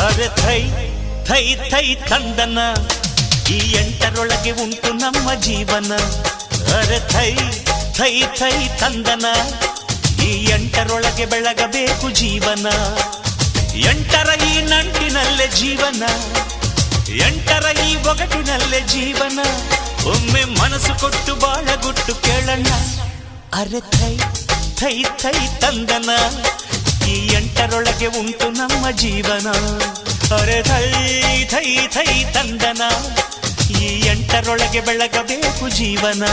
ಅರೆ Thi Thi Thi ತಂದನ ಈ ಎಂಟರೊಳಗೆ ಉಂಟು ನಮ್ಮ ಜೀವನ. ಅರೆ ಥೈ ಥೈ ಥೈ ತಂದನ ಈ ಎಂಟರೊಳಗೆ ಬೆಳಗಬೇಕು ಜೀವನ. ಎಂಟರ ಈ ನಂಟಿನಲ್ಲೇ ಜೀವನ, ಎಂಟರ ಈ ಒಗಟಿನಲ್ಲೇ ಜೀವನ. ಒಮ್ಮೆ ಮನಸ್ಸು ಕೊಟ್ಟು ಬಾಳಗುಟ್ಟು ಕೇಳಣ್ಣ. ಅರೆ ಥೈ ಥೈ ಥೈ ತಂದನ ಈ ಎಂಟರೊಳಗೆ ಉಂಟು ನಮ್ಮ ಜೀವನ. ಅರೆ ಥೈ ಥೈ ಥೈ ತಂದನ ಈ ಎಂಟರೊಳಗೆ ಬೆಳಗಬೇಕು ಜೀವನ.